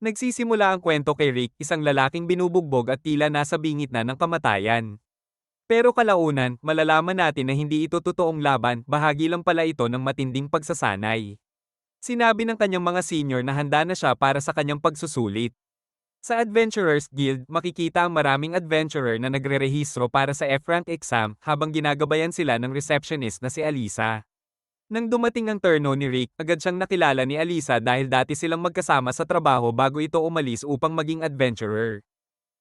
Nagsisimula ang kwento kay Rick, isang lalaking binubugbog at tila nasa bingit na ng kamatayan. Pero kalaunan, malalaman natin na hindi ito totoong laban, bahagi lang pala ito ng matinding pagsasanay. Sinabi ng kanyang mga senior na handa na siya para sa kanyang pagsusulit. Sa Adventurers Guild, makikita ang maraming adventurer na nagrerehistro para sa F-rank exam habang ginagabayan sila ng receptionist na si Alisa. Nang dumating ang turno ni Rick, agad siyang nakilala ni Alisa dahil dati silang magkasama sa trabaho bago ito umalis upang maging adventurer.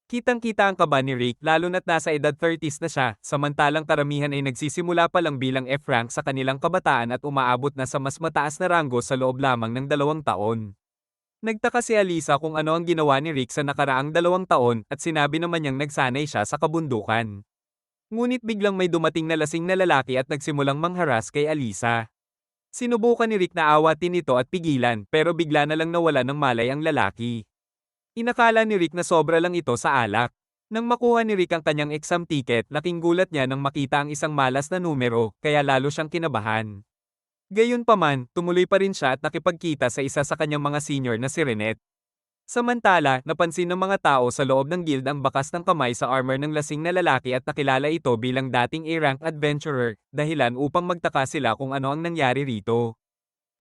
Kitang-kita ang kaba ni Rick lalo na't nasa edad 30s na siya, samantalang karamihan ay nagsisimula pa lang bilang F-rank sa kanilang kabataan at umaabot na sa mas mataas na ranggo sa loob lamang ng 2 taon. Nagtaka si Alisa kung ano ang ginawa ni Rick sa nakaraang 2 taon at sinabi naman niyang nagsanay siya sa kabundukan. Ngunit biglang may dumating na lasing na lalaki at nagsimulang mangharas kay Alisa. Sinubukan ni Rick na awatin ito at pigilan pero bigla na lang nawala ng malay ang lalaki. Inakala ni Rick na sobra lang ito sa alak. Nang makuha ni Rick ang kanyang exam ticket, laking gulat niya nang makita ang isang malas na numero, kaya lalo siyang kinabahan. Gayunpaman, tumuloy pa rin siya at nakipagkita sa isa sa kanyang mga senior na si Renette. Samantala, napansin ng mga tao sa loob ng guild ang bakas ng kamay sa armor ng lasing na lalaki at nakilala ito bilang dating A-rank adventurer, dahilan upang magtaka sila kung ano ang nangyari rito.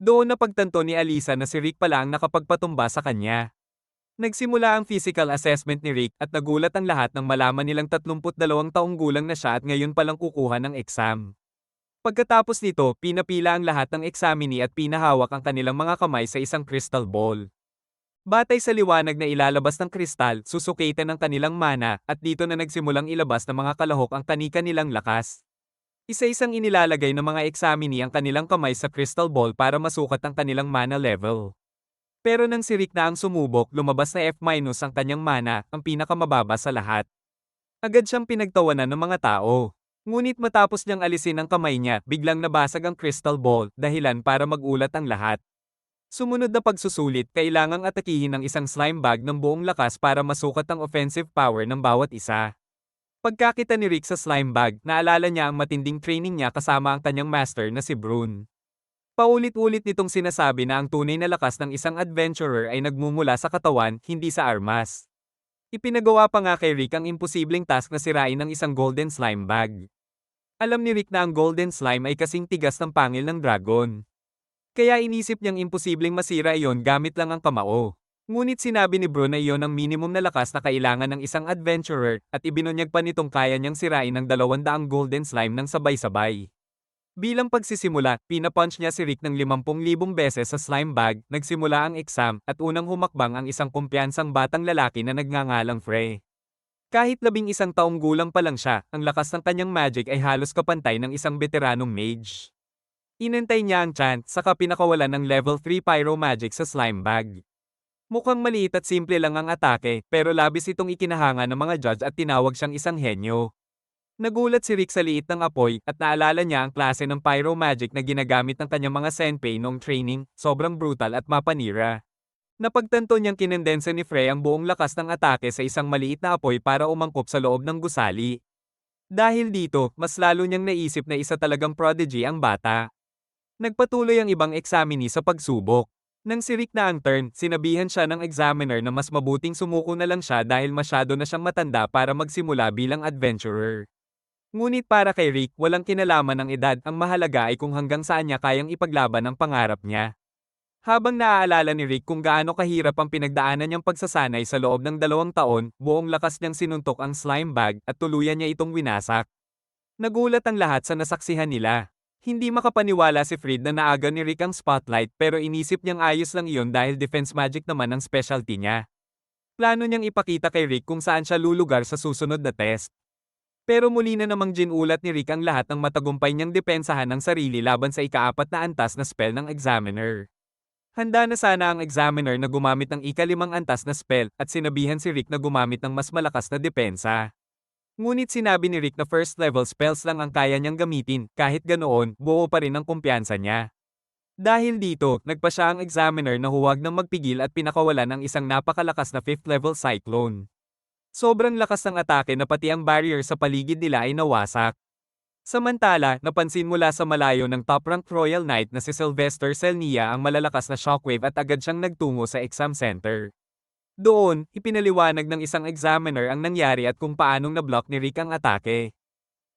Doon napagtanto ni Alisa na si Rick pala ang nakapagpatumba sa kanya. Nagsimula ang physical assessment ni Rick at nagulat ang lahat nang malaman nilang 32 taong gulang na siya at ngayon palang kukuha ng exam. Pagkatapos nito, pinapila ang lahat ng examinee at pinahawak ang kanilang mga kamay sa isang crystal ball. Batay sa liwanag na ilalabas ng kristal, susukitan ng kanilang mana, at dito na nagsimulang ilabas ng mga kalahok ang kani-kanilang lakas. Isa-isang inilalagay ng mga examinee ang kanilang kamay sa crystal ball para masukat ang kanilang mana level. Pero nang si Rick na ang sumubok, lumabas na F- ang kanyang mana, ang pinakamababa sa lahat. Agad siyang pinagtawanan ng mga tao. Ngunit matapos niyang alisin ang kamay niya, biglang nabasag ang crystal ball, dahilan para magulat ang lahat. Sumunod na pagsusulit, kailangang atakihin ng isang slime bag ng buong lakas para masukat ang offensive power ng bawat isa. Pagkakita ni Rick sa slime bag, naalala niya ang matinding training niya kasama ang kanyang master na si Brune. Paulit-ulit nitong sinasabi na ang tunay na lakas ng isang adventurer ay nagmumula sa katawan, hindi sa armas. Ipinagawa pa nga kay Rick ang imposibleng task na sirain ng isang golden slime bag. Alam ni Rick na ang golden slime ay kasing tigas ng pangil ng dragon. Kaya inisip niyang imposibleng masira iyon gamit lang ang kamao. Ngunit sinabi ni Brune na iyon ang minimum na lakas na kailangan ng isang adventurer at ibinunyag pa nitong kaya niyang sirain ng 200 golden slime ng sabay-sabay. Bilang pagsisimula, pinapunch niya si Rick ng 50,000 beses sa slime bag, nagsimula ang exam, at unang humakbang ang isang kumpiyansang batang lalaki na nagngangalang Frey. Kahit 11 taong gulang pa lang siya, ang lakas ng kanyang magic ay halos kapantay ng isang veteranong mage. Inantay niya ang chance, saka pinakawalan ng level 3 pyro magic sa slime bag. Mukhang maliit at simple lang ang atake, pero labis itong ikinahanga ng mga judge at tinawag siyang isang henyo. Nagulat si Rick sa liit ng apoy, at naalala niya ang klase ng pyro magic na ginagamit ng kanyang mga senpai noong training, sobrang brutal at mapanira. Napagtanto niyang kinendensa ni Frey ang buong lakas ng atake sa isang maliit na apoy para umangkop sa loob ng gusali. Dahil dito, mas lalo niyang naisip na isa talagang prodigy ang bata. Nagpatuloy ang ibang examinee sa pagsubok. Nang si Rick na ang turn, sinabihan siya ng examiner na mas mabuting sumuko na lang siya dahil masyado na siyang matanda para magsimula bilang adventurer. Ngunit para kay Rick, walang kinalaman ng edad, ang mahalaga ay kung hanggang saan niya kayang ipaglaban ang pangarap niya. Habang naaalala ni Rick kung gaano kahirap ang pinagdaanan niyang pagsasanay sa loob ng 2 taon, buong lakas niyang sinuntok ang slime bag at tuluyan niya itong winasak. Nagulat ang lahat sa nasaksihan nila. Hindi makapaniwala si Fred na naaga ni Rick ang spotlight pero inisip niyang ayos lang iyon dahil defense magic naman ang specialty niya. Plano niyang ipakita kay Rick kung saan siya lulugar sa susunod na test. Pero muli na namang ginulat ni Rick ang lahat ng matagumpay niyang depensahan ng sarili laban sa ika-4 na antas na spell ng examiner. Handa na sana ang examiner na gumamit ng ika-5 antas na spell at sinabihan si Rick na gumamit ng mas malakas na depensa. Ngunit sinabi ni Rick na first level spells lang ang kaya niyang gamitin, kahit ganoon, buo pa rin ang kumpiyansa niya. Dahil dito, nagpa siya ang examiner na huwag nang magpigil at pinakawalan ang isang napakalakas na 5th level cyclone. Sobrang lakas ng atake na pati ang barrier sa paligid nila ay nawasak. Samantala, napansin mula sa malayo ng top-rank Royal Knight na si Sylvester Selnia ang malalakas na shockwave at agad siyang nagtungo sa exam center. Doon, ipinaliwanag ng isang examiner ang nangyari at kung paanong na-block ni Rick ang atake.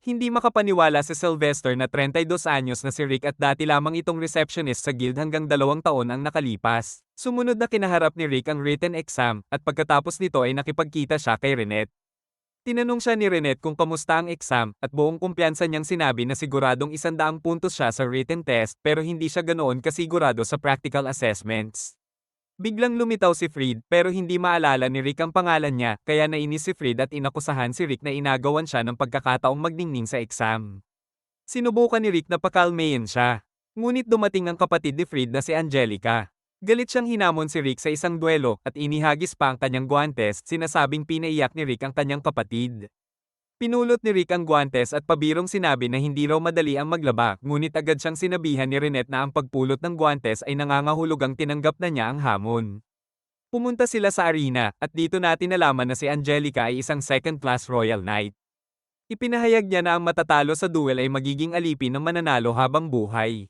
Hindi makapaniwala si Sylvester na 32 anyos na si Rick at dati lamang itong receptionist sa guild hanggang 2 taon ang nakalipas. Sumunod na kinaharap ni Rick ang written exam at pagkatapos nito ay nakipagkita siya kay Renette. Tinanong siya ni Renette kung kamusta ang exam at buong kumpiyansa niyang sinabi na siguradong 100 puntos siya sa written test pero hindi siya ganoon kasigurado sa practical assessments. Biglang lumitaw si Fried pero hindi maalala ni Rick ang pangalan niya kaya nainis si Fried at inakusahan si Rick na inagawan siya ng pagkakataong magningning sa exam. Sinubukan ni Rick na pakalmayin siya. Ngunit dumating ang kapatid ni Fried na si Angelica. Galit siyang hinamon si Rick sa isang duelo at inihagis pa ang kanyang guwantes, sinasabing pinaiyak ni Rick ang kanyang kapatid. Pinulot ni Rick ang guwantes at pabirong sinabi na hindi raw madali ang maglaba, ngunit agad siyang sinabihan ni Renette na ang pagpulot ng guwantes ay nangangahulugang tinanggap na niya ang hamon. Pumunta sila sa arena, at dito natin nalaman na si Angelica ay isang second-class Royal Knight. Ipinahayag niya na ang matatalo sa duel ay magiging alipin ng mananalo habang buhay.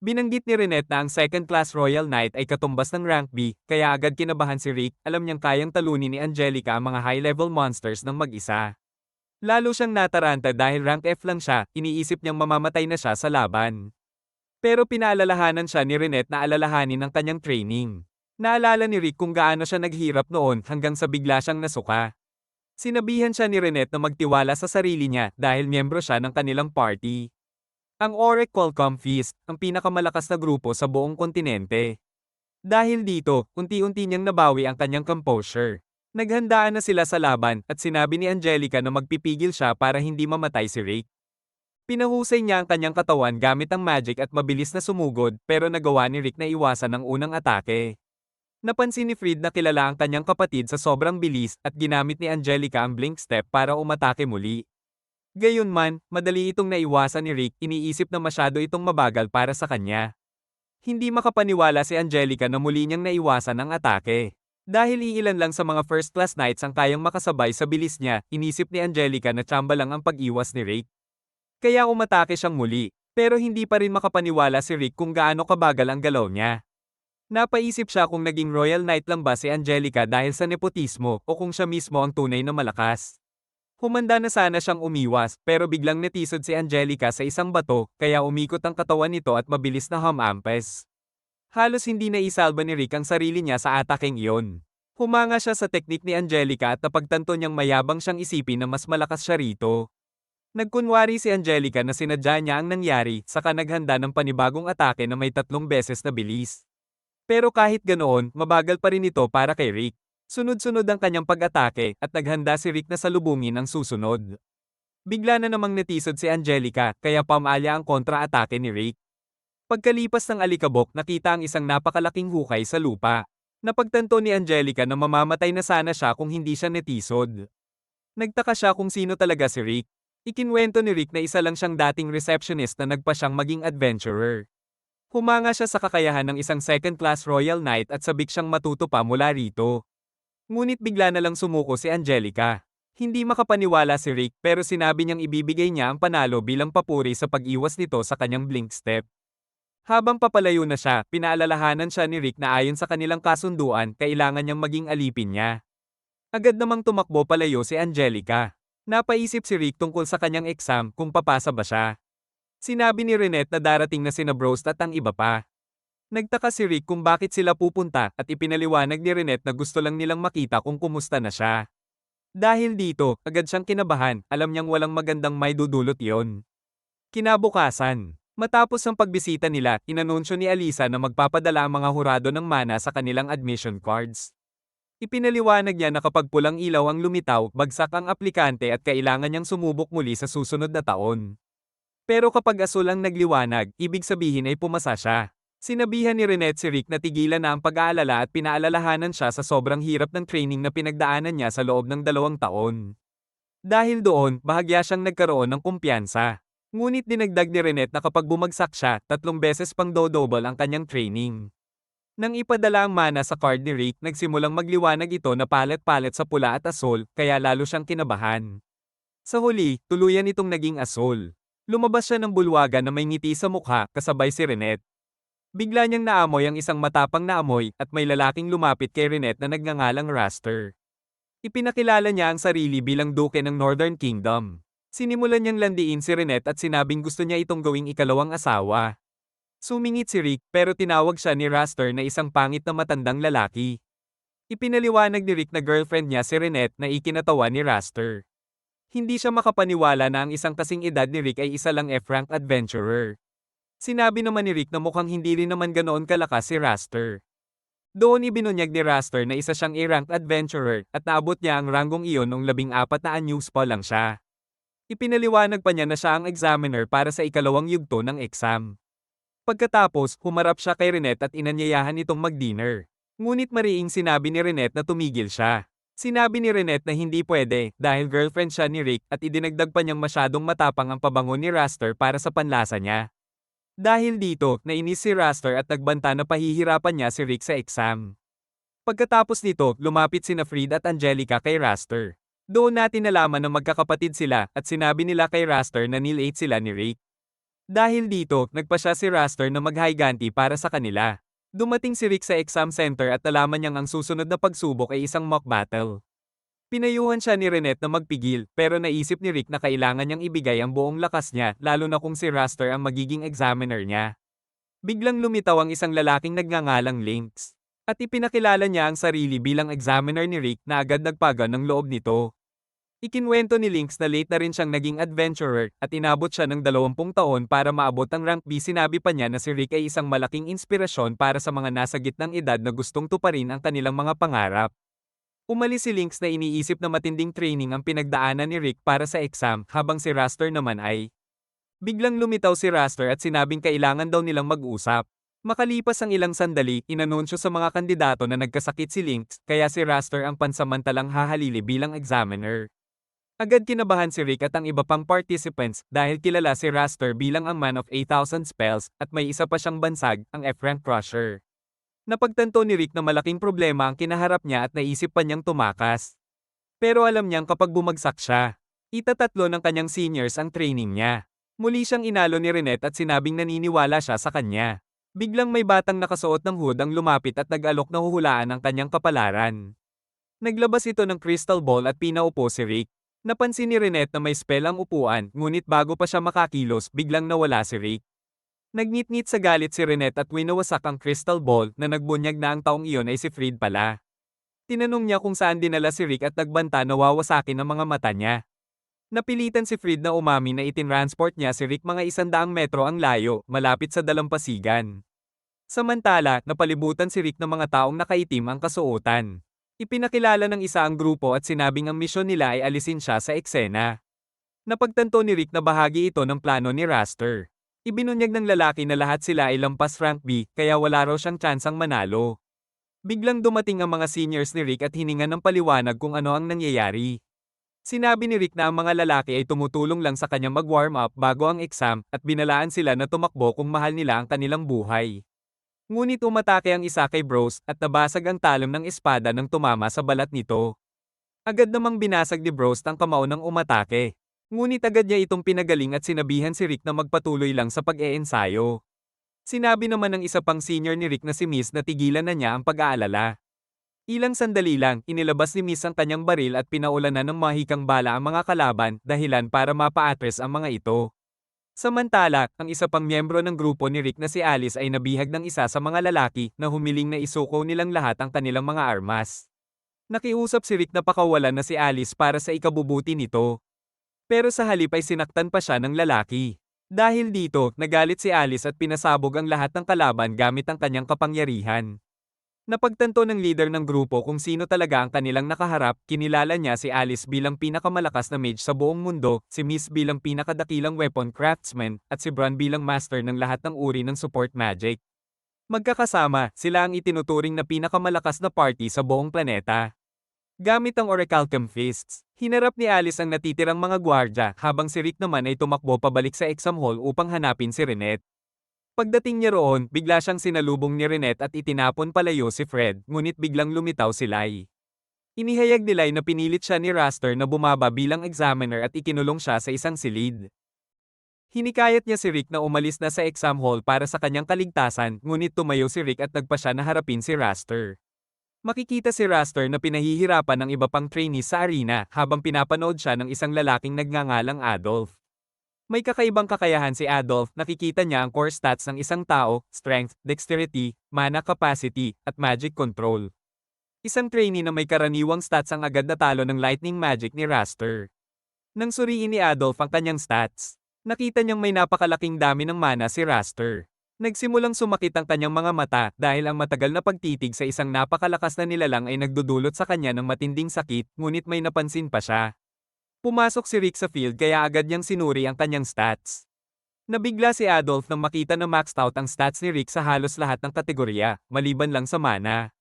Binanggit ni Renette na ang second-class Royal Knight ay katumbas ng rank B, kaya agad kinabahan si Rick, alam niyang kayang talunin ni Angelica ang mga high-level monsters ng mag-isa. Lalo siyang nataranta dahil rank F lang siya, iniisip niyang mamamatay na siya sa laban. Pero pinaalalahanan siya ni Renette na alalahanin ang kanyang training. Naalala ni Rick kung gaano siya naghirap noon hanggang sa bigla siyang nasuka. Sinabihan siya ni Renette na magtiwala sa sarili niya dahil miyembro siya ng kanilang party. Ang Orec Qualcomm Feast, ang pinakamalakas na grupo sa buong kontinente. Dahil dito, unti-unti niyang nabawi ang kanyang composure. Naghandaan na sila sa laban at sinabi ni Angelica na magpipigil siya para hindi mamatay si Rick. Pinahusay niya ang kanyang katawan gamit ang magic at mabilis na sumugod pero nagawa ni Rick na iwasan ang unang atake. Napansin ni Fried na kilala ang kanyang kapatid sa sobrang bilis at ginamit ni Angelica ang blink step para umatake muli. Gayunman, madali itong naiwasan ni Rick, iniisip na masyado itong mabagal para sa kanya. Hindi makapaniwala si Angelica na muli niyang naiwasan ang atake. Dahil iilan lang sa mga first-class knights ang kayang makasabay sa bilis niya, inisip ni Angelica na tsamba lang ang pag-iwas ni Rick. Kaya umatake siyang muli, pero hindi pa rin makapaniwala si Rick kung gaano kabagal ang galaw niya. Napaisip siya kung naging Royal Knight lang ba si Angelica dahil sa nepotismo o kung siya mismo ang tunay na malakas. Humanda na sana siyang umiwas pero biglang netisod si Angelica sa isang bato kaya umikot ang katawan nito at mabilis na humampes. Halos hindi na isalba ni Rick ang sarili niya sa atakeng iyon. Humanga siya sa teknik ni Angelica at napagtanto niyang mayabang siyang isipin na mas malakas siya rito. Nagkunwari si Angelica na sinadya niya ang nangyari, saka naghanda ng panibagong atake na may 3 beses na bilis. Pero kahit ganoon, mabagal pa rin ito para kay Rick. Sunod-sunod ang kanyang pag-atake at naghanda si Rick na salubungin ang susunod. Bigla na namang netisod si Angelica kaya pamalya ang kontra-atake ni Rick. Pagkalipas ng alikabok, nakita ang isang napakalaking hukay sa lupa. Napagtanto ni Angelica na mamamatay na sana siya kung hindi siya netisod. Nagtaka siya kung sino talaga si Rick. Ikinwento ni Rick na isa lang siyang dating receptionist na nagpa siyang maging adventurer. Humanga siya sa kakayahan ng isang second-class Royal Knight at sabik siyang matuto pa mula rito. Ngunit bigla na lang sumuko si Angelica. Hindi makapaniwala si Rick pero sinabi niyang ibibigay niya ang panalo bilang papuri sa pag-iwas nito sa kanyang blink step. Habang papalayo na siya, pinaalalahanan siya ni Rick na ayon sa kanilang kasunduan, kailangan niyang maging alipin niya. Agad namang tumakbo palayo si Angelica. Napaisip si Rick tungkol sa kanyang exam kung papasa ba siya. Sinabi ni Renette na darating na sina Brost at ang iba pa. Nagtaka si Rick kung bakit sila pupunta at ipinaliwanag ni Renette na gusto lang nilang makita kung kumusta na siya. Dahil dito, agad siyang kinabahan, alam niyang walang magandang may dudulot yon. Kinabukasan. Matapos ang pagbisita nila, inanunsyo ni Alisa na magpapadala ang mga hurado ng mana sa kanilang admission cards. Ipinaliwanag niya na kapag pulang ilaw ang lumitaw, bagsak ang aplikante at kailangan niyang sumubok muli sa susunod na taon. Pero kapag asul ang nagliwanag, ibig sabihin ay pumasa siya. Sinabihan ni Renette si Rick na tigilan na ang pag-aalala at pinaalalahanan siya sa sobrang hirap ng training na pinagdaanan niya sa loob ng 2 taon. Dahil doon, bahagya siyang nagkaroon ng kumpiyansa. Ngunit dinagdag ni Renette na kapag bumagsak siya, 3 beses pang double ang kanyang training. Nang ipadala ang mana sa card ni Rick, nagsimulang magliwanag ito na palet-palet sa pula at asul, kaya lalo siyang kinabahan. Sa huli, tuluyan itong naging asul. Lumabas siya ng bulwagan na may ngiti sa mukha, kasabay si Renette. Bigla niyang naamoy ang isang matapang na amoy at may lalaking lumapit kay Renette na nagngangalang Raster. Ipinakilala niya ang sarili bilang duke ng Northern Kingdom. Sinimulan niyang landiin si Renette at sinabing gusto niya itong gawing ikalawang asawa. Sumingit si Rick pero tinawag siya ni Raster na isang pangit na matandang lalaki. Ipinaliwanag ni Rick na girlfriend niya si Renette na ikinatawa ni Raster. Hindi siya makapaniwala na ang isang kasing edad ni Rick ay isa lang F-rank adventurer. Sinabi naman ni Rick na mukhang hindi rin naman ganoon kalakas si Raster. Doon ibinunyag ni Raster na isa siyang A-rank adventurer at naabot niya ang ranggong iyon noong 14 na anyos pa lang siya. Ipinaliwanag pa niya na siya ang examiner para sa ikalawang yugto ng exam. Pagkatapos, humarap siya kay Renette at inanyayahan itong mag-dinner. Ngunit mariing sinabi ni Renette na tumigil siya. Sinabi ni Renette na hindi pwede dahil girlfriend siya ni Rick at idinagdag pa niyang masyadong matapang ang pabango ni Raster para sa panlasa niya. Dahil dito, nainis si Raster at nagbanta na pahihirapan niya si Rick sa exam. Pagkatapos nito, lumapit sina Fried at Angelica kay Raster. Doon natin nalaman na magkakapatid sila at sinabi nila kay Raster na nil-8 sila ni Rick. Dahil dito, nagpa siya si Raster na mag-higanti para sa kanila. Dumating si Rick sa exam center at nalaman niyang ang susunod na pagsubok ay isang mock battle. Pinayuhan siya ni Renette na magpigil pero naisip ni Rick na kailangan niyang ibigay ang buong lakas niya lalo na kung si Raster ang magiging examiner niya. Biglang lumitaw ang isang lalaking nagngangalang Lynx. At ipinakilala niya ang sarili bilang examiner ni Rick na agad nagpaga ng loob nito. Ikinwento ni Lynx na late na rin siyang naging adventurer at inabot siya ng 20 taon para maabot ang rank B. Sinabi pa niya na si Rick ay isang malaking inspirasyon para sa mga nasa gitnang edad na gustong tuparin ang kanilang mga pangarap. Umalis si Lynx na iniisip na matinding training ang pinagdaanan ni Rick para sa exam habang si Raster naman ay biglang lumitaw si Raster at sinabing kailangan daw nilang mag-usap. Makalipas ang ilang sandali, inanunsyo sa mga kandidato na nagkasakit si Lynx kaya si Raster ang pansamantalang hahalili bilang examiner. Agad kinabahan si Rick at ang iba pang participants dahil kilala si Raster bilang ang man of 8,000 spells at may isa pa siyang bansag, ang F-rank crusher. Napagtanto ni Rick na malaking problema ang kinaharap niya at naisip pa niyang tumakas. Pero alam niyang kapag bumagsak siya, itatatlo ng kanyang seniors ang training niya. Muli siyang inalo ni Renette at sinabing naniniwala siya sa kanya. Biglang may batang nakasuot ng hood ang lumapit at nag-alok na huhulaan ang kanyang kapalaran. Naglabas ito ng crystal ball at pinaupo si Rick. Napansin ni Renette na may spell ang upuan, ngunit bago pa siya makakilos, biglang nawala si Rick. Nagngit-ngit sa galit si Renette at winawasak ang crystal ball na nagbunyag na ang taong iyon ay si Fried pala. Tinanong niya kung saan dinala si Rick at nagbanta na wawasakin ang mga mata niya. Napilitan si Fried na umamin na itinransport niya si Rick mga 100 metro ang layo, malapit sa dalampasigan. Samantala, napalibutan si Rick ng mga taong nakaitim ang kasuotan. Ipinakilala ng isa ang grupo at sinabing ang misyon nila ay alisin siya sa eksena. Napagtanto ni Rick na bahagi ito ng plano ni Raster. Ibinunyag ng lalaki na lahat sila ay lampas rank B kaya wala raw siyang tsansang manalo. Biglang dumating ang mga seniors ni Rick at hiningan ng paliwanag kung ano ang nangyayari. Sinabi ni Rick na ang mga lalaki ay tumutulong lang sa kanyang mag-warm up bago ang exam at binalaan sila na tumakbo kung mahal nila ang kanilang buhay. Ngunit umatake ang isa kay Bros at nabasag ang talon ng espada nang tumama sa balat nito. Agad namang binasag ni Bros ang kamao ng umatake. Ngunit agad niya itong pinagaling at sinabihan si Rick na magpatuloy lang sa pag-eensayo. Sinabi naman ng isa pang senior ni Rick na si Miss na tigilan na niya ang pag-aalala. Ilang sandali lang, inilabas ni Miss ang kanyang baril at pinaulanan ng mahikang bala ang mga kalaban, dahilan para mapa-atres ang mga ito. Samantala, ang isa pang miyembro ng grupo ni Rick na si Alice ay nabihag ng isa sa mga lalaki na humiling na isuko nilang lahat ang kanilang mga armas. Nakiusap si Rick na pakawalan na si Alice para sa ikabubuti nito. Pero sa halip ay sinaktan pa siya ng lalaki. Dahil dito, nagalit si Alice at pinasabog ang lahat ng kalaban gamit ang kanyang kapangyarihan. Napagtanto ng leader ng grupo kung sino talaga ang kanilang nakaharap, kinilala niya si Alice bilang pinakamalakas na mage sa buong mundo, si Miss bilang pinakadakilang weapon craftsman, at si Bron bilang master ng lahat ng uri ng support magic. Magkakasama, sila ang itinuturing na pinakamalakas na party sa buong planeta. Gamit ang Orichalcum Fists, hinarap ni Alice ang natitirang mga gwardya habang si Rick naman ay tumakbo pabalik sa exam hall upang hanapin si Renette. Pagdating niya roon, bigla siyang sinalubong ni Renette at itinapon palayo si Fred, ngunit biglang lumitaw si Lai. Inihayag ni Lai na pinilit siya ni Raster na bumaba bilang examiner at ikinulong siya sa isang silid. Hinikayat niya si Rick na umalis na sa exam hall para sa kanyang kaligtasan, ngunit tumayo si Rick at nagpa siya na harapin si Raster. Makikita si Raster na pinahihirapan ng iba pang trainees sa arena habang pinapanood siya ng isang lalaking nagngangalang Adolf. May kakaibang kakayahan si Adolf, nakikita niya ang core stats ng isang tao, strength, dexterity, mana capacity, at magic control. Isang trainee na may karaniwang stats ang agad natalo ng lightning magic ni Raster. Nang suriin ni Adolf ang kanyang stats, nakita niyang may napakalaking dami ng mana si Raster. Nagsimulang sumakit ang kanyang mga mata dahil ang matagal na pagtitig sa isang napakalakas na nilalang ay nagdudulot sa kanya ng matinding sakit, ngunit may napansin pa siya. Pumasok si Rick sa field kaya agad niyang sinuri ang kanyang stats. Nabigla si Adolf nang makita na maxed out ang stats ni Rick sa halos lahat ng kategorya, maliban lang sa mana.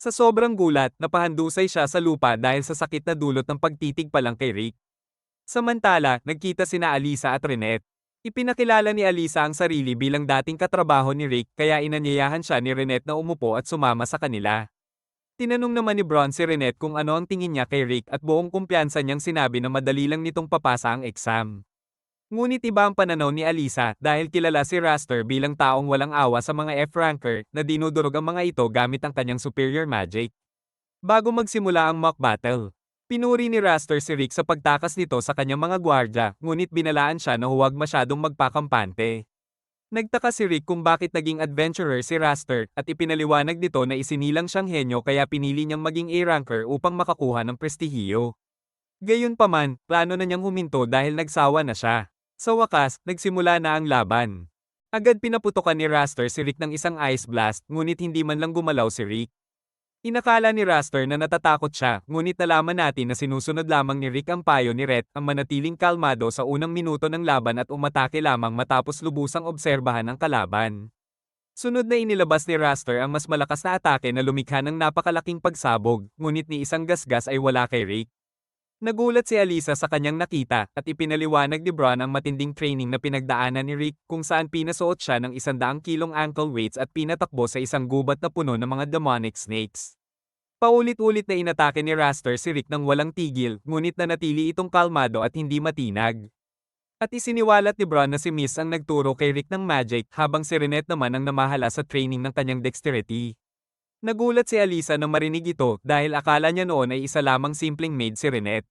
Sa sobrang gulat, napahandusay siya sa lupa dahil sa sakit na dulot ng pagtitig pa lang kay Rick. Samantala, nagkita sina Alisa at Renette. Ipinakilala ni Alisa ang sarili bilang dating katrabaho ni Rick kaya inanyayahan siya ni Renette na umupo at sumama sa kanila. Tinanong naman ni Bron si Renette kung ano ang tingin niya kay Rick at buong kumpiyansa niyang sinabi na madali lang nitong papasa ang exam. Ngunit iba ang pananaw ni Alisa dahil kilala si Raster bilang taong walang awa sa mga F-ranker na dinudurog ang mga ito gamit ang kanyang superior magic. Bago magsimula ang mock battle, pinuri ni Raster si Rick sa pagtakas nito sa kanyang mga gwardya, ngunit binalaan siya na huwag masyadong magpakampante. Nagtaka si Rick kung bakit naging adventurer si Raster at ipinaliwanag nito na isinilang siyang henyo kaya pinili niyang maging A-ranker upang makakuha ng prestihiyo. Gayunpaman, plano na niyang huminto dahil nagsawa na siya. Sa wakas, nagsimula na ang laban. Agad pinaputokan ni Raster si Rick ng isang ice blast, ngunit hindi man lang gumalaw si Rick. Inakala ni Raster na natatakot siya, ngunit nalaman natin na sinusunod lamang ni Rick ang payo ni Rhett ang manatiling kalmado sa unang minuto ng laban at umatake lamang matapos lubusang obserbahan ang kalaban. Sunod na inilabas ni Raster ang mas malakas na atake na lumikha ng napakalaking pagsabog, ngunit ni isang gasgas ay wala kay Rick. Nagulat si Alisa sa kanyang nakita at ipinaliwanag ni Bron ang matinding training na pinagdaanan ni Rick kung saan pinasuot siya ng 100 kilong ankle weights at pinatakbo sa isang gubat na puno ng mga demonic snakes. Paulit-ulit na inatake ni Raster si Rick nang walang tigil, ngunit nanatili itong kalmado at hindi matinag. At isiniwalat ni Bron na si Miss ang nagturo kay Rick ng magic habang si Renette naman ang namahala sa training ng kanyang dexterity. Nagulat si Alisa na marinig ito dahil akala niya noon ay isa lamang simpleng maid si Renette.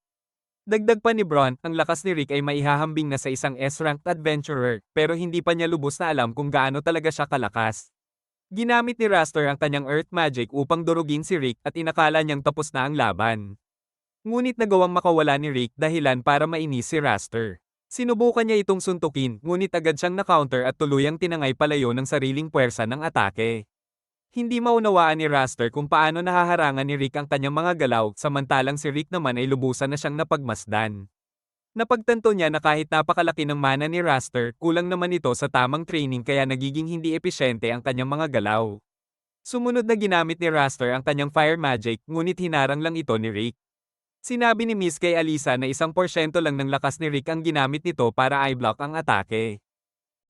Dagdag pa ni Bron, ang lakas ni Rick ay maihahambing na sa isang S-ranked adventurer, pero hindi pa niya lubos na alam kung gaano talaga siya kalakas. Ginamit ni Raster ang kanyang earth magic upang durugin si Rick at inakala niyang tapos na ang laban. Ngunit nagawang makawala ni Rick dahilan para mainis si Raster. Sinubukan niya itong suntukin, ngunit agad siyang na-counter at tuluyang tinangay palayo ng sariling puwersa ng atake. Hindi maunawaan ni Raster kung paano nahaharangan ni Rick ang kanyang mga galaw, samantalang si Rick naman ay lubusan na siyang napagmasdan. Napagtanto niya na kahit napakalaki ng mana ni Raster, kulang naman ito sa tamang training kaya nagiging hindi episyente ang kanyang mga galaw. Sumunod na ginamit ni Raster ang kanyang fire magic, ngunit hinarang lang ito ni Rick. Sinabi ni Miss kay Alisa na 1% lang ng lakas ni Rick ang ginamit nito para i-block ang atake.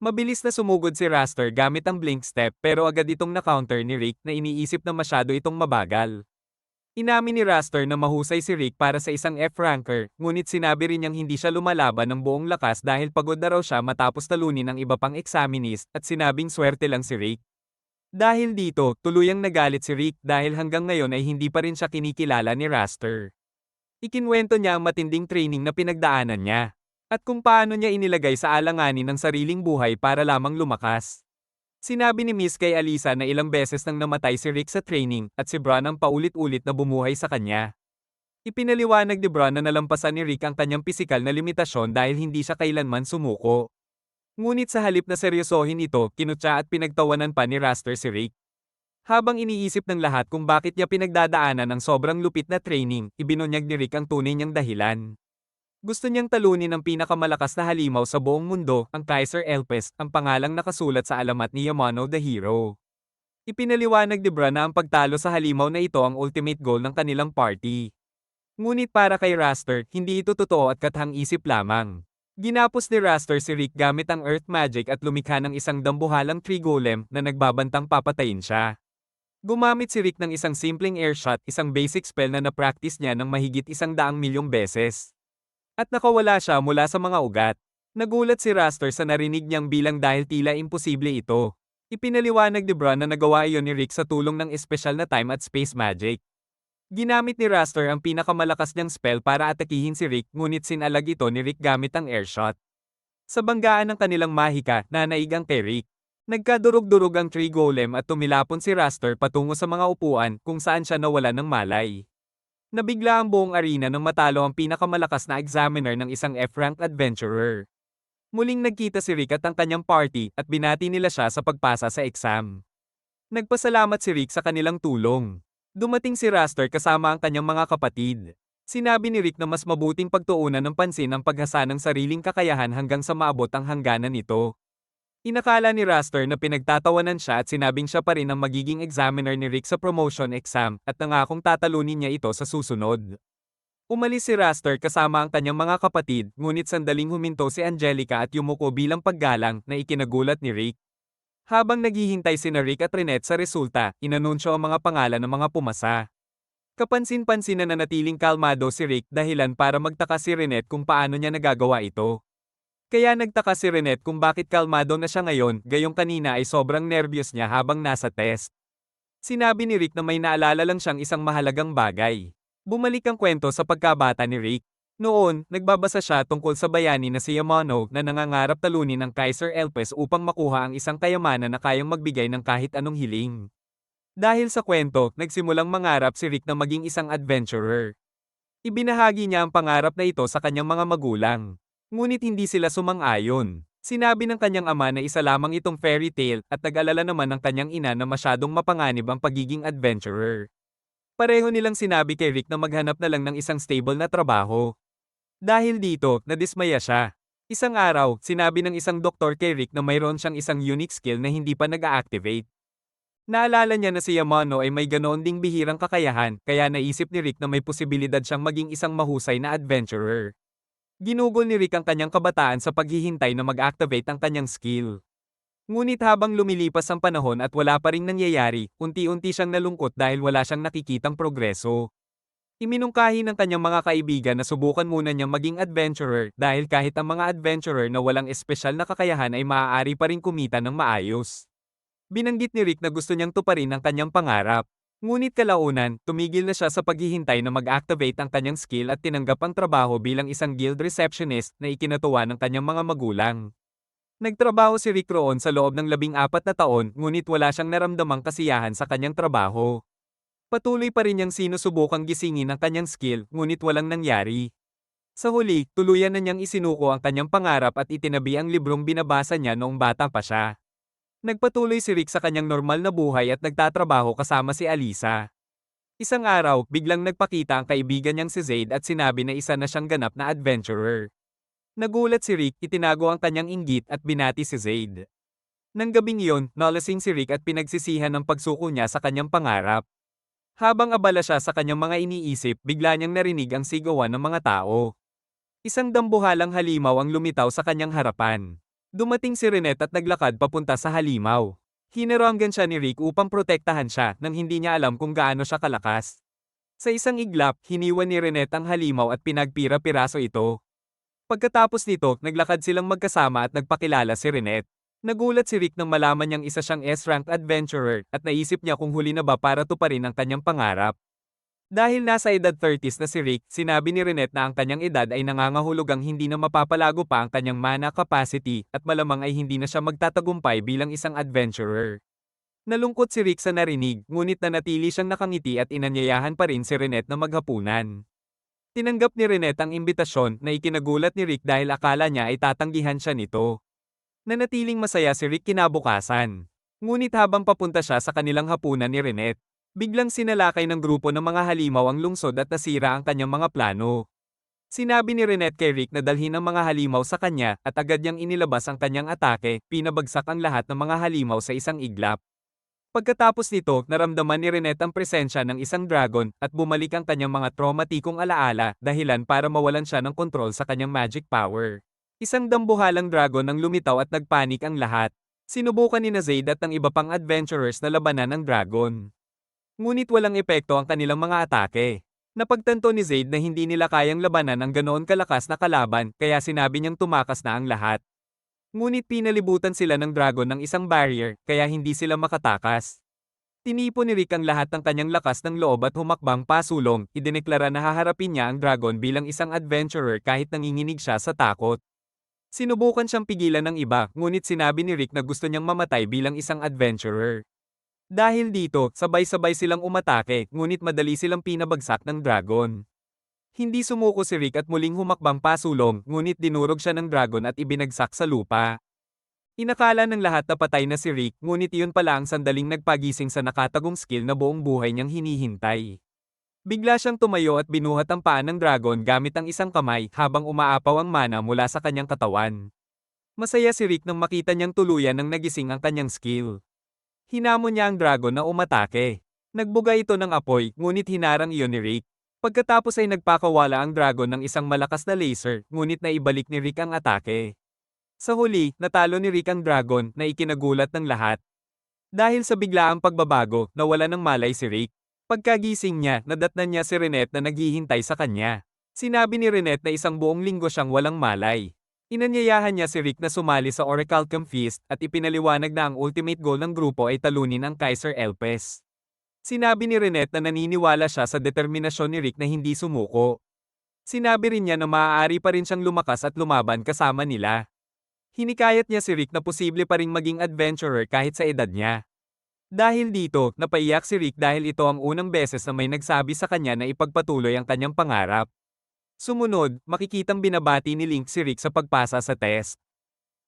Mabilis na sumugod si Raster gamit ang blink step pero agad itong na-counter ni Rick na iniisip na masyado itong mabagal. Inamin ni Raster na mahusay si Rick para sa isang F-ranker, ngunit sinabi rin niyang hindi siya lumalaban ng buong lakas dahil pagod na raw siya matapos talunin ang iba pang examinees at sinabing swerte lang si Rick. Dahil dito, tuluyang nagalit si Rick dahil hanggang ngayon ay hindi pa rin siya kinikilala ni Raster. Ikinwento niya ang matinding training na pinagdaanan niya. At kung paano niya inilagay sa alanganin ng sariling buhay para lamang lumakas. Sinabi ni Miss kay Alisa na ilang beses nang namatay si Rick sa training at si Bron ang paulit-ulit na bumuhay sa kanya. Ipinaliwanag ni Bron na nalampasan ni Rick ang kanyang pisikal na limitasyon dahil hindi siya kailanman sumuko. Ngunit sa halip na seryosohin ito, kinutya at pinagtawanan pa ni Raster si Rick. Habang iniisip ng lahat kung bakit niya pinagdadaanan ang sobrang lupit na training, ibinunyag ni Rick ang tunay niyang dahilan. Gusto niyang talunin ang pinakamalakas na halimaw sa buong mundo, ang Kaiser Elpis, ang pangalang nakasulat sa alamat ni Yamano the Hero. Ipinaliwanag ni Bron na ang pagtalo sa halimaw na ito ang ultimate goal ng kanilang party. Ngunit para kay Raster, hindi ito totoo at kathang-isip lamang. Ginapos ni Raster si Rick gamit ang Earth Magic at lumikha ng isang dambuhalang tree golem na nagbabantang papatayin siya. Gumamit si Rick ng isang simpleng air shot, isang basic spell na na-practice niya ng mahigit 100 milyong beses. At nakawala siya mula sa mga ugat. Nagulat si Raster sa narinig niyang bilang dahil tila imposible ito. Ipinaliwanag ni Bron na nagawa iyon ni Rick sa tulong ng espesyal na time at space magic. Ginamit ni Raster ang pinakamalakas niyang spell para atakihin si Rick ngunit sinalag ito ni Rick gamit ang airshot. Sa banggaan ng kanilang mahika, nanaig ang kay Rick. Nagkadurog-durog ang tree golem at tumilapon si Raster patungo sa mga upuan kung saan siya nawala ng malay. Nabigla ang buong arena nang matalo ang pinakamalakas na examiner ng isang F-rank adventurer. Muling nagkita si Rick at ang kanyang party at binati nila siya sa pagpasa sa exam. Nagpasalamat si Rick sa kanilang tulong. Dumating si Raster kasama ang kanyang mga kapatid. Sinabi ni Rick na mas mabuting pagtuunan ng pansin ang paghasa ng sariling kakayahan hanggang sa maabot ang hangganan nito. Inakala ni Raster na pinagtatawanan siya at sinabing siya pa rin ang magiging examiner ni Rick sa promotion exam at nangakong tatalunin niya ito sa susunod. Umalis si Raster kasama ang kanyang mga kapatid, ngunit sandaling huminto si Angelica at yumuko bilang paggalang na ikinagulat ni Rick. Habang naghihintay sina Rick at Renette sa resulta, inanunsyo ang mga pangalan ng mga pumasa. Kapansin-pansin na nanatiling kalmado si Rick dahilan para magtaka si Renette kung paano niya nagagawa ito. Kaya nagtaka si Renette kung bakit kalmado na siya ngayon, gayong kanina ay sobrang nervyos niya habang nasa test. Sinabi ni Rick na may naalala lang siyang isang mahalagang bagay. Bumalik ang kwento sa pagkabata ni Rick. Noon, nagbabasa siya tungkol sa bayani na si Yamano na nangangarap talunin ng Kaiser Elpis upang makuha ang isang kayamanan na kayang magbigay ng kahit anong hiling. Dahil sa kwento, nagsimulang mangarap si Rick na maging isang adventurer. Ibinahagi niya ang pangarap na ito sa kanyang mga magulang. Ngunit hindi sila sumang-ayon. Sinabi ng kanyang ama na isa lamang itong fairy tale at nag-alala naman ng kanyang ina na masyadong mapanganib ang pagiging adventurer. Pareho nilang sinabi kay Rick na maghanap na lang ng isang stable na trabaho. Dahil dito, nadismaya siya. Isang araw, sinabi ng isang doktor kay Rick na mayroon siyang isang unique skill na hindi pa nag-a-activate. Naalala niya na si Yamano ay may ganoon ding bihirang kakayahan, kaya naisip ni Rick na may posibilidad siyang maging isang mahusay na adventurer. Ginugol ni Rick ang kanyang kabataan sa paghihintay na mag-activate ang kanyang skill. Ngunit habang lumilipas ang panahon at wala pa ring nangyayari, unti-unti siyang nalungkot dahil wala siyang nakikitang progreso. Iminungkahi ng kanyang mga kaibigan na subukan muna niyang maging adventurer dahil kahit ang mga adventurer na walang espesyal na kakayahan ay maaari pa rin kumita ng maayos. Binanggit ni Rick na gusto niyang tuparin ang kanyang pangarap. Ngunit kalaunan, tumigil na siya sa paghihintay na mag-activate ang kanyang skill at tinanggap ang trabaho bilang isang guild receptionist na ikinatuwa ng kanyang mga magulang. Nagtrabaho si Rick roon sa loob ng 14 na taon ngunit wala siyang naramdamang kasiyahan sa kanyang trabaho. Patuloy pa rin niyang sinusubukang gisingin ang kanyang skill ngunit walang nangyari. Sa huli, tuluyan na niyang isinuko ang kanyang pangarap at itinabi ang librong binabasa niya noong bata pa siya. Nagpatuloy si Rick sa kanyang normal na buhay at nagtatrabaho kasama si Alisa. Isang araw, biglang nagpakita ang kaibigan niyang si Zaid at sinabi na isa na siyang ganap na adventurer. Nagulat si Rick, itinago ang kanyang inggit at binati si Zaid. Nang gabing iyon, nalasing si Rick at pinagsisihan ang pagsuko niya sa kanyang pangarap. Habang abala siya sa kanyang mga iniisip, bigla niyang narinig ang sigawan ng mga tao. Isang dambuhalang halimaw ang lumitaw sa kanyang harapan. Dumating si Renette at naglakad papunta sa halimaw. Hinarangan siya ni Rick upang protektahan siya nang hindi niya alam kung gaano siya kalakas. Sa isang iglap, hiniwan ni Renette ang halimaw at pinagpira-piraso ito. Pagkatapos nito, naglakad silang magkasama at nagpakilala si Renette. Nagulat si Rick nang malaman niyang isa siyang S-rank adventurer at naisip niya kung huli na ba para tuparin ang kanyang pangarap. Dahil nasa edad 30s na si Rick, sinabi ni Renette na ang kanyang edad ay nangangahulugang hindi na mapapalago pa ang kanyang mana capacity at malamang ay hindi na siya magtatagumpay bilang isang adventurer. Nalungkot si Rick sa narinig, ngunit nanatili siyang nakangiti at inanyayahan pa rin si Renette na maghapunan. Tinanggap ni Renette ang imbitasyon na ikinagulat ni Rick dahil akala niya ay tatanggihan siya nito. Nanatiling masaya si Rick kinabukasan. Ngunit habang papunta siya sa kanilang hapunan ni Renette, biglang sinalakay ng grupo ng mga halimaw ang lungsod at nasira ang kanyang mga plano. Sinabi ni Renette kay Rick na dalhin ang mga halimaw sa kanya at agad niyang inilabas ang kanyang atake, pinabagsak ang lahat ng mga halimaw sa isang iglap. Pagkatapos nito, naramdaman ni Renette ang presensya ng isang dragon at bumalik ang kanyang mga traumatikong alaala dahilan para mawalan siya ng kontrol sa kanyang magic power. Isang dambuhalang dragon ang lumitaw at nagpanik ang lahat. Sinubukan ni Zaid at ng iba pang adventurers na labanan ang dragon. Ngunit walang epekto ang kanilang mga atake. Napagtanto ni Zaid na hindi nila kayang labanan ang ganoon kalakas na kalaban, kaya sinabi niyang tumakas na ang lahat. Ngunit pinalibutan sila ng dragon ng isang barrier, kaya hindi sila makatakas. Tinipon ni Rick ang lahat ng kanyang lakas ng loob at humakbang pasulong, idineklara na haharapin niya ang dragon bilang isang adventurer kahit nanginginig siya sa takot. Sinubukan siyang pigilan ng iba, ngunit sinabi ni Rick na gusto niyang mamatay bilang isang adventurer. Dahil dito, sabay-sabay silang umatake, ngunit madali silang pinabagsak ng dragon. Hindi sumuko si Rick at muling humakbang pasulong, ngunit dinurog siya ng dragon at ibinagsak sa lupa. Inakala ng lahat na patay na si Rick, ngunit iyon pala ang sandaling nagpagising sa nakatagong skill na buong buhay niyang hinihintay. Bigla siyang tumayo at binuhat ang paa ng dragon gamit ang isang kamay habang umaapaw ang mana mula sa kanyang katawan. Masaya si Rick nang makita niyang tuluyan ng nagising ang kanyang skill. Hinamon niya ang dragon na umatake. Nagbuga ito ng apoy, ngunit hinarang iyon ni Rick. Pagkatapos ay nagpakawala ang dragon ng isang malakas na laser, ngunit naibalik ni Rick ang atake. Sa huli, natalo ni Rick ang dragon na ikinagulat ng lahat. Dahil sa biglaang pagbabago, nawala ng malay si Rick. Pagkagising niya, nadatnan niya si Renette na naghihintay sa kanya. Sinabi ni Renette na isang buong linggo siyang walang malay. Inanyayahan niya si Rick na sumali sa Orichalcum Feast at ipinaliwanag na ang ultimate goal ng grupo ay talunin ang Kaiser Elpis. Sinabi ni Renette na naniniwala siya sa determinasyon ni Rick na hindi sumuko. Sinabi rin niya na maaari pa rin siyang lumakas at lumaban kasama nila. Hinikayat niya si Rick na posible pa ring maging adventurer kahit sa edad niya. Dahil dito, napaiyak si Rick dahil ito ang unang beses na may nagsabi sa kanya na ipagpatuloy ang kanyang pangarap. Sumunod, makikitang binabati ni Link si Rick sa pagpasa sa test.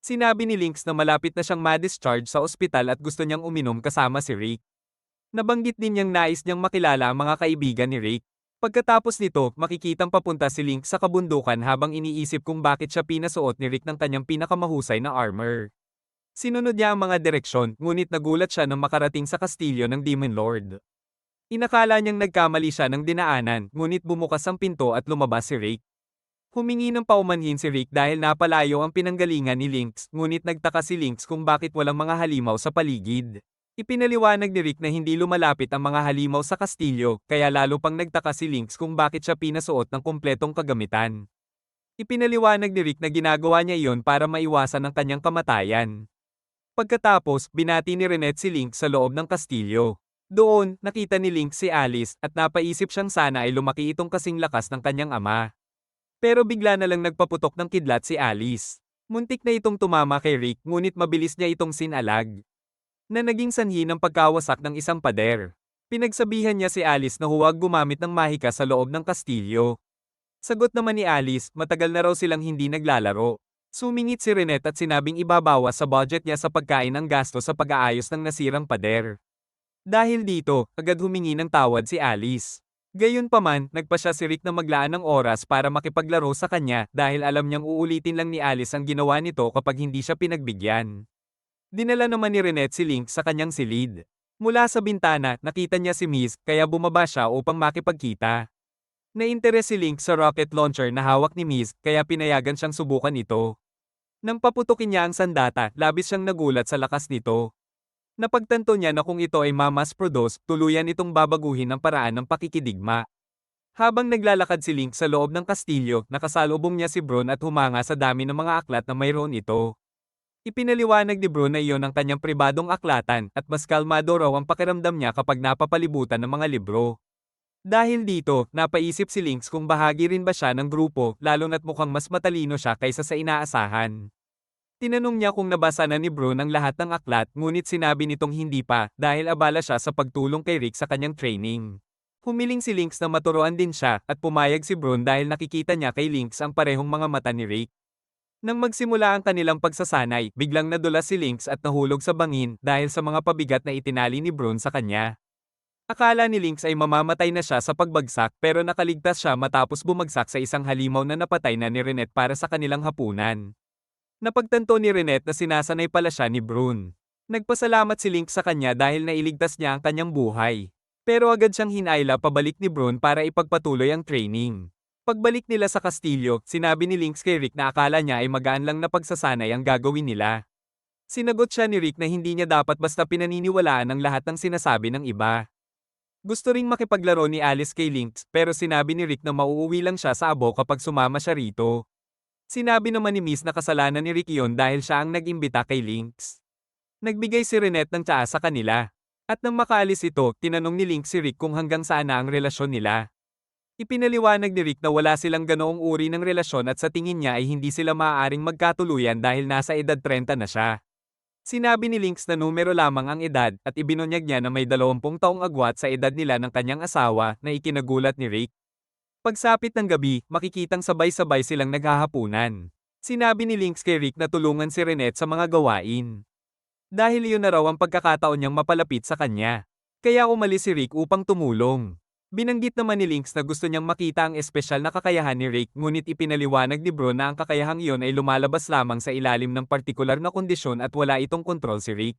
Sinabi ni Lynx na malapit na siyang ma-discharge sa ospital at gusto niyang uminom kasama si Rick. Nabanggit din niyang nais niyang makilala ang mga kaibigan ni Rick. Pagkatapos nito, makikitang papunta si Link sa kabundukan habang iniisip kung bakit siya pinasuot ni Rick ng kanyang pinakamahusay na armor. Sinunod niya ang mga direksyon, ngunit nagulat siya nang makarating sa kastilyo ng Demon Lord. Inakala niyang nagkamali siya ng dinaanan, ngunit bumukas ang pinto at lumabas si Rick. Humingi ng paumanhin si Rick dahil napalayo ang pinanggalingan ni Lynx, ngunit nagtaka si Lynx kung bakit walang mga halimaw sa paligid. Ipinaliwanag ni Rick na hindi lumalapit ang mga halimaw sa kastilyo, kaya lalo pang nagtaka si Lynx kung bakit siya pinasuot ng kumpletong kagamitan. Ipinaliwanag ni Rick na ginagawa niya iyon para maiwasan ang kanyang kamatayan. Pagkatapos, binati ni Renette si Lynx sa loob ng kastilyo. Doon, nakita ni Lynx si Alice at napaisip siyang sana ay lumaki itong kasing lakas ng kanyang ama. Pero bigla na lang nagpaputok ng kidlat si Alice. Muntik na itong tumama kay Rick, ngunit mabilis niya itong sinalag na naging sanhi ng pagkawasak ng isang pader. Pinagsabihan niya si Alice na huwag gumamit ng mahika sa loob ng kastilyo. Sagot naman ni Alice, matagal na raw silang hindi naglalaro. Sumingit si Renette at sinabing ibabawas sa budget niya sa pagkain ang gasto sa pag-aayos ng nasirang pader. Dahil dito, agad humingi ng tawad si Alice. Gayunpaman, nagpa siya si Rick na maglaan ng oras para makipaglaro sa kanya dahil alam niyang uulitin lang ni Alice ang ginawa nito kapag hindi siya pinagbigyan. Dinala naman ni Renette si Link sa kanyang silid. Mula sa bintana, nakita niya si Miss, kaya bumaba siya upang makipagkita. Nainteres si Link sa rocket launcher na hawak ni Miss, kaya pinayagan siyang subukan ito. Nang paputukin niya ang sandata, labis siyang nagulat sa lakas nito. Napagtanto niya na kung ito ay mass produce, tuluyan itong babaguhin ang paraan ng pakikidigma. Habang naglalakad si Link sa loob ng kastilyo, nakasalubong niya si Bron at humanga sa dami ng mga aklat na mayroon ito. Ipinaliwanag ni Bron na iyon ang kanyang pribadong aklatan at mas kalmado raw ang pakiramdam niya kapag napapalibutan ng mga libro. Dahil dito, napaisip si Lynx kung bahagi rin ba siya ng grupo, lalo na't mukhang mas matalino siya kaysa sa inaasahan. Tinanong niya kung nabasa na ni Bron ang lahat ng aklat, ngunit sinabi nitong hindi pa, dahil abala siya sa pagtulong kay Rick sa kanyang training. Humiling si Lynx na maturuan din siya, at pumayag si Bron dahil nakikita niya kay Lynx ang parehong mga mata ni Rick. Nang magsimula ang kanilang pagsasanay, biglang nadulas si Lynx at nahulog sa bangin dahil sa mga pabigat na itinali ni Bron sa kanya. Akala ni Lynx ay mamamatay na siya sa pagbagsak pero nakaligtas siya matapos bumagsak sa isang halimaw na napatay na ni Renette para sa kanilang hapunan. Napagtanto ni Renette na sinasanay pala siya ni Bron. Nagpasalamat si Lynx sa kanya dahil nailigtas niya ang kanyang buhay. Pero agad siyang hinayla pabalik ni Bron para ipagpatuloy ang training. Pagbalik nila sa kastilyo, sinabi ni Lynx kay Rick na akala niya ay magaan lang na pagsasanay ang gagawin nila. Sinagot siya ni Rick na hindi niya dapat basta pinaniniwalaan ang lahat ng sinasabi ng iba. Gusto ring makipaglaro ni Alice kay Lynx pero sinabi ni Rick na mauuwi lang siya sa abo kapag sumama siya rito. Sinabi naman ni Miss na kasalanan ni Rick yun dahil siya ang nag-imbita kay Lynx. Nagbigay si Renette ng tsaa sa kanila. At nang makaalis ito, tinanong ni Lynx si Rick kung hanggang saan na ang relasyon nila. Ipinaliwanag ni Rick na wala silang ganoong uri ng relasyon at sa tingin niya ay hindi sila maaaring magkatuluyan dahil nasa edad 30 na siya. Sinabi ni Lynx na numero lamang ang edad at ibinunyag niya na may 20 taong agwat sa edad nila ng kanyang asawa na ikinagulat ni Rick. Pagsapit ng gabi, makikitang sabay-sabay silang naghahapunan. Sinabi ni Lynx kay Rick na tulungan si Renette sa mga gawain. Dahil iyon na raw ang pagkakataon niyang mapalapit sa kanya. Kaya umalis si Rick upang tumulong. Binanggit naman ni Lynx na gusto niyang makita ang espesyal na kakayahan ni Rick ngunit ipinaliwanag ni Bro na ang kakayahang iyon ay lumalabas lamang sa ilalim ng partikular na kondisyon at wala itong kontrol si Rick.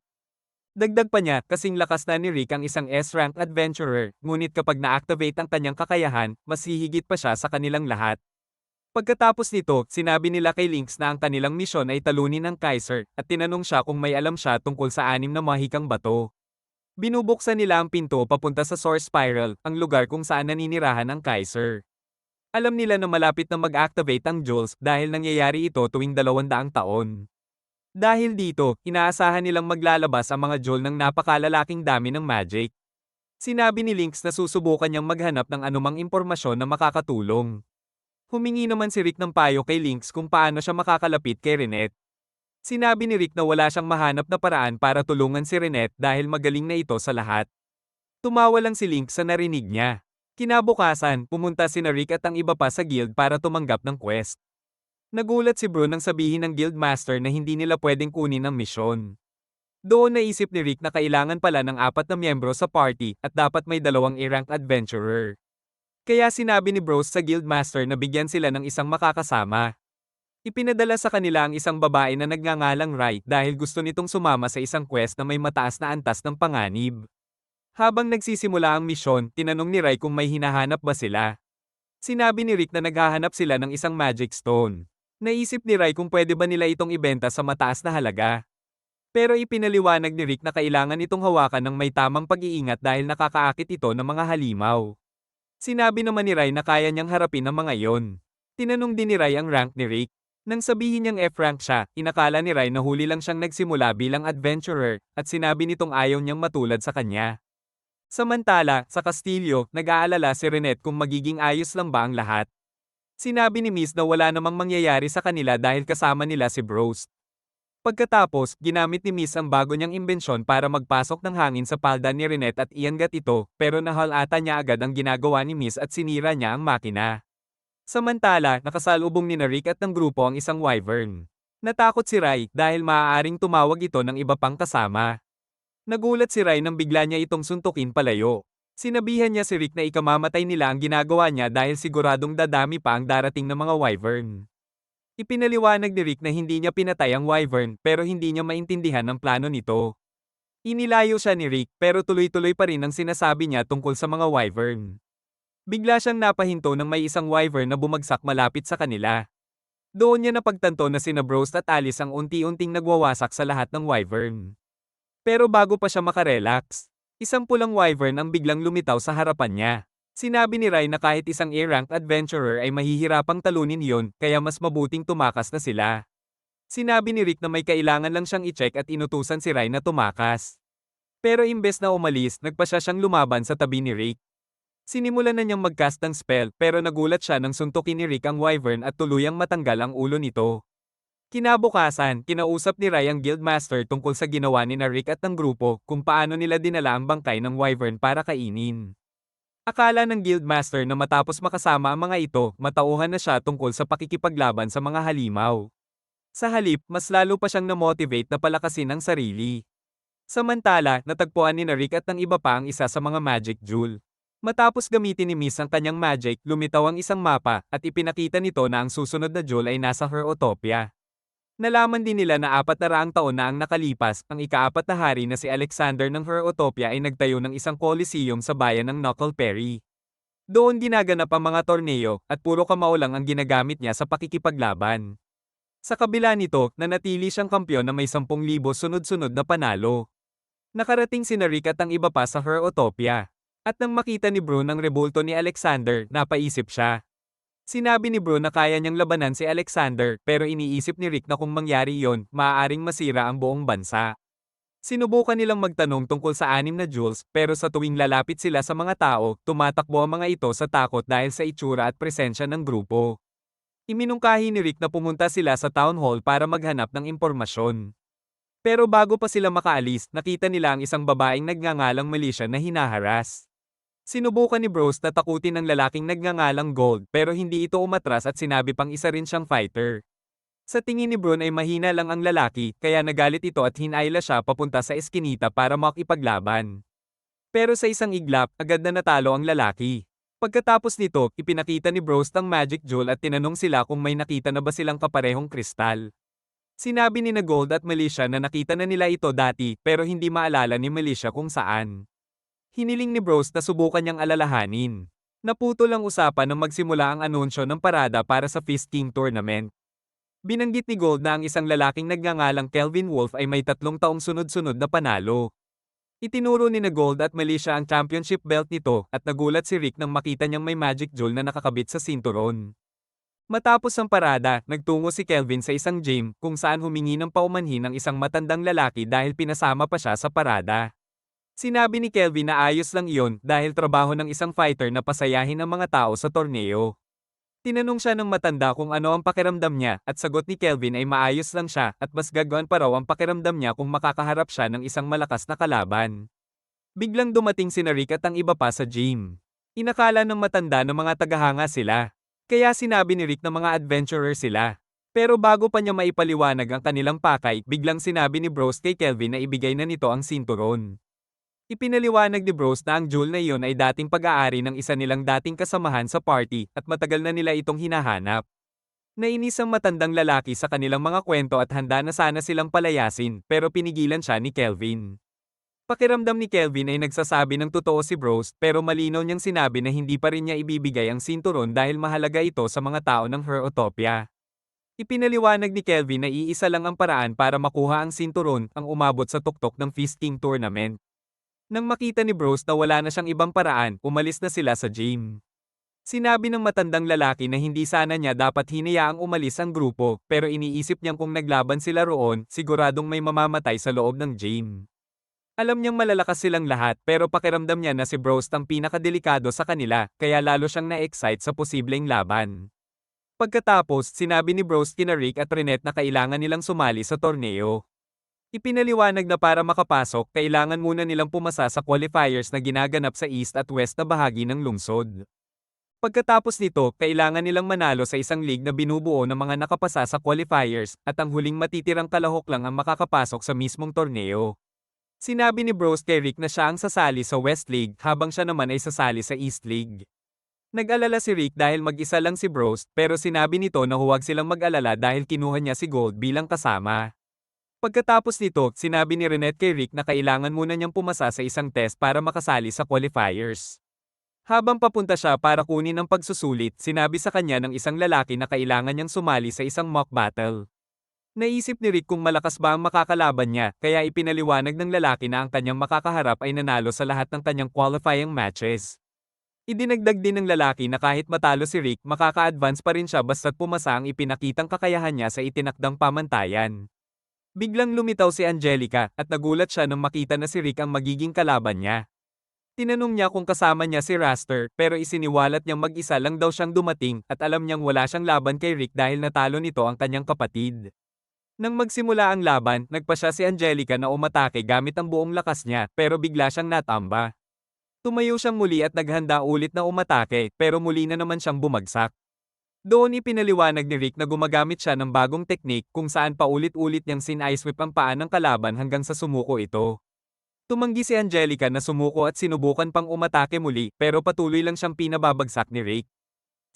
Dagdag pa niya, kasing lakas na ni Rick ang isang S-rank adventurer, ngunit kapag na-activate ang kanyang kakayahan, mas hihigit pa siya sa kanilang lahat. Pagkatapos nito, sinabi nila kay Lynx na ang kanilang misyon ay talunin ang Kaiser at tinanong siya kung may alam siya tungkol sa 6 na mahikang bato. Binubuksan nila ang pinto papunta sa Source Spiral, ang lugar kung saan naninirahan ang Kaiser. Alam nila na malapit na mag-activate ang Jules dahil nangyayari ito tuwing 200 taon. Dahil dito, inaasahan nilang maglalabas ang mga Jewel ng napakalalaking dami ng magic. Sinabi ni Lynx na susubukan niyang maghanap ng anumang impormasyon na makakatulong. Humingi naman si Rick ng payo kay Lynx kung paano siya makakalapit kay Renette. Sinabi ni Rick na wala siyang mahanap na paraan para tulungan si Renette dahil magaling na ito sa lahat. Tumawa lang si Lynx sa narinig niya. Kinabukasan, pumunta sina Rick at ang iba pa sa guild para tumanggap ng quest. Nagulat si Bro nang sabihin ng guildmaster na hindi nila pwedeng kunin ang misyon. Doon naisip ni Rick na kailangan pala ng 4 na miyembro sa party at dapat may 2 A-rank adventurer. Kaya sinabi ni Bros sa guildmaster na bigyan sila ng isang makakasama. Ipinadala sa kanila ang isang babae na nagngangalang Rai dahil gusto nitong sumama sa isang quest na may mataas na antas ng panganib. Habang nagsisimula ang misyon, tinanong ni Rai kung may hinahanap ba sila. Sinabi ni Rick na naghahanap sila ng isang magic stone. Naisip ni Rai kung pwede ba nila itong ibenta sa mataas na halaga. Pero ipinaliwanag ni Rick na kailangan itong hawakan ng may tamang pag-iingat dahil nakakaakit ito ng mga halimaw. Sinabi naman ni Rai na kaya niyang harapin ang mga iyon. Tinanong din ni Rai ang rank ni Rick. Nang sabihin niyang F-rank siya, inakala ni Rai na huli lang siyang nagsimula bilang adventurer, at sinabi nitong ayaw niyang matulad sa kanya. Samantala, sa kastilyo, nag-aalala si Renette kung magiging ayos lang ba ang lahat. Sinabi ni Miss na wala namang mangyayari sa kanila dahil kasama nila si Bros. Pagkatapos, ginamit ni Miss ang bago niyang imbensyon para magpasok ng hangin sa palda ni Renette at iangat ito, pero nahalata niya agad ang ginagawa ni Miss at sinira niya ang makina. Samantala, nakasalubong ni Rick at ng grupo ang isang wyvern. Natakot si Rai dahil maaaring tumawag ito ng iba pang kasama. Nagulat si Rai nang bigla niya itong suntukin palayo. Sinabihan niya si Rick na ikamamatay nila ang ginagawa niya dahil siguradong dadami pa ang darating na mga wyvern. Ipinaliwanag ni Rick na hindi niya pinatay ang wyvern pero hindi niya maintindihan ang plano nito. Inilayo siya ni Rick pero tuloy-tuloy pa rin ang sinasabi niya tungkol sa mga wyvern. Bigla siyang napahinto nang may isang wyvern na bumagsak malapit sa kanila. Doon niya napagtanto na sina Bros at Alice ang unti-unting nagwawasak sa lahat ng wyvern. Pero bago pa siya makarelax, isang pulang wyvern ang biglang lumitaw sa harapan niya. Sinabi ni Rai na kahit isang A-rank adventurer ay mahihirapang talunin yon, kaya mas mabuting tumakas na sila. Sinabi ni Rick na may kailangan lang siyang i-check at inutusan si Rai na tumakas. Pero imbes na umalis, nagpa siyang lumaban sa tabi ni Rick. Sinimulan na niyang mag-cast ng spell pero nagulat siya nang suntukin ni Rick ang wyvern at tuluyang matanggal ang ulo nito. Kinabukasan, kinausap ni Rai ang guildmaster tungkol sa ginawa ni Rick at ng grupo kung paano nila dinala ang bangkay ng wyvern para kainin. Akala ng guildmaster na matapos makasama ang mga ito, matauhan na siya tungkol sa pakikipaglaban sa mga halimaw. Sa halip, mas lalo pa siyang na-motivate na palakasin ang sarili. Samantala, natagpuan ni Rick at ng iba pa ang isa sa mga magic jewel. Matapos gamitin ni Miss ang kanyang magic, lumitaw ang isang mapa, at ipinakita nito na ang susunod na jewel ay nasa Herotopia. Nalaman din nila na 400 taon na ang nakalipas, ang ika-4 na hari na si Alexander ng Herotopia ay nagtayo ng isang coliseum sa bayan ng Knuckleperry. Doon ginaganap ang mga torneo, at puro kamao lang ang ginagamit niya sa pakikipaglaban. Sa kabila nito, nanatili siyang kampyon na may 10,000 sunod-sunod na panalo. Nakarating sina Rick at ang iba pa sa Herotopia. At nang makita ni Bro ang rebulto ni Alexander, napaisip siya. Sinabi ni Bro na kaya niyang labanan si Alexander, pero iniisip ni Rick na kung mangyari yon, maaaring masira ang buong bansa. Sinubukan nilang magtanong tungkol sa 6 na jewels, pero sa tuwing lalapit sila sa mga tao, tumatakbo ang mga ito sa takot dahil sa itsura at presensya ng grupo. Iminungkahi ni Rick na pumunta sila sa town hall para maghanap ng impormasyon. Pero bago pa sila makaalis, nakita nila ang isang babaeng nagngangalang Militia na hinaharas. Sinubukan ni Bros na takutin ang lalaking nagngangalang Gold, pero hindi ito umatras at sinabi pang isa rin siyang fighter. Sa tingin ni Bron ay mahina lang ang lalaki, kaya nagalit ito at hinayla siya papunta sa eskinita para makipaglaban. Pero sa isang iglap, agad na natalo ang lalaki. Pagkatapos nito, ipinakita ni Bros ang magic jewel at tinanong sila kung may nakita na ba silang kaparehong kristal. Sinabi ni na Gold at Militia na nakita na nila ito dati, pero hindi maalala ni Militia kung saan. Hiniling ni Bros na subukan niyang alalahanin. Naputol ang usapan nang magsimula ang anunsyo ng parada para sa Fist King Tournament. Binanggit ni Gold na ang isang lalaking nagngangalang Kelvin Wolf ay may 3 taong sunod-sunod na panalo. Itinuro ni na Gold at Militia ang championship belt nito at nagulat si Rick nang makita niyang may magic jewel na nakakabit sa sinturon. Matapos ang parada, nagtungo si Kelvin sa isang gym kung saan humingi ng paumanhin ang isang matandang lalaki dahil pinasama pa siya sa parada. Sinabi ni Kelvin na ayos lang iyon dahil trabaho ng isang fighter na pasayahin ang mga tao sa torneo. Tinanong siya ng matanda kung ano ang pakiramdam niya at sagot ni Kelvin ay maayos lang siya at mas gagawin pa raw ang pakiramdam niya kung makakaharap siya ng isang malakas na kalaban. Biglang dumating si Rick at ang iba pa sa gym. Inakala ng matanda na mga tagahanga sila. Kaya sinabi ni Rick na mga adventurer sila. Pero bago pa niya maipaliwanag ang kanilang pakay, biglang sinabi ni Bros kay Kelvin na ibigay na nito ang sinturon. Ipinaliwanag ni Bros na ang jewel na iyon ay dating pag-aari ng isa nilang dating kasamahan sa party at matagal na nila itong hinahanap. Nainis ang matandang lalaki sa kanilang mga kwento at handa na sana silang palayasin, pero pinigilan siya ni Kelvin. Pakiramdam ni Kelvin ay nagsasabi ng totoo si Bros, pero malinaw niyang sinabi na hindi pa rin niya ibibigay ang sinturon dahil mahalaga ito sa mga tao ng Herotopia. Ipinaliwanag ni Kelvin na iisa lang ang paraan para makuha ang sinturon, ang umabot sa tuktok ng Fist King Tournament. Nang makita ni Bros na wala na siyang ibang paraan, umalis na sila sa gym. Sinabi ng matandang lalaki na hindi sana niya dapat hinayaang umalis ang grupo, pero iniisip niyang kung naglaban sila roon, siguradong may mamamatay sa loob ng gym. Alam niyang malalakas silang lahat pero pakiramdam niya na si Bros ang pinakadelikado sa kanila, kaya lalo siyang na-excite sa posibleng laban. Pagkatapos, sinabi ni Bros kina Rick at Renette na kailangan nilang sumali sa torneo. Ipinaliwanag na para makapasok, kailangan muna nilang pumasa sa qualifiers na ginaganap sa east at west na bahagi ng lungsod. Pagkatapos nito, kailangan nilang manalo sa isang league na binubuo ng mga nakapasa sa qualifiers, at ang huling matitirang kalahok lang ang makakapasok sa mismong torneo. Sinabi ni Bros kay Rick na siya ang sasali sa West League habang siya naman ay sasali sa East League. Nag-alala si Rick dahil mag-isa lang si Bros, pero sinabi nito na huwag silang mag-alala dahil kinuha niya si Gold bilang kasama. Pagkatapos nito, sinabi ni Renette kay Rick na kailangan muna niyang pumasa sa isang test para makasali sa qualifiers. Habang papunta siya para kunin ang pagsusulit, sinabi sa kanya ng isang lalaki na kailangan niyang sumali sa isang mock battle. Naisip ni Rick kung malakas ba ang makakalaban niya, kaya ipinaliwanag ng lalaki na ang kanyang makakaharap ay nanalo sa lahat ng kanyang qualifying matches. Idinagdag din ng lalaki na kahit matalo si Rick, makaka-advance pa rin siya basta't pumasa ang ipinakitang kakayahan niya sa itinakdang pamantayan. Biglang lumitaw si Angelica at nagulat siya nang makita na si Rick ang magiging kalaban niya. Tinanong niya kung kasama niya si Raster pero isiniwalat niyang mag-isa lang daw siyang dumating at alam niyang wala siyang laban kay Rick dahil natalo nito ang kanyang kapatid. Nang magsimula ang laban, nagpa siya si Angelica na umatake gamit ang buong lakas niya pero bigla siyang natamba. Tumayo siyang muli at naghanda ulit na umatake pero muli na naman siyang bumagsak. Doon ipinaliwanag ni Rick na gumagamit siya ng bagong teknik kung saan paulit-ulit niyang sin-eye-sweep ang paa ng kalaban hanggang sa sumuko ito. Tumanggi si Angelica na sumuko at sinubukan pang umatake muli pero patuloy lang siyang pinababagsak ni Rick.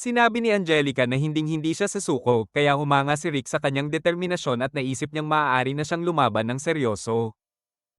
Sinabi ni Angelica na hinding-hindi siya susuko kaya humanga si Rick sa kanyang determinasyon at naisip niyang maaari na siyang lumaban ng seryoso.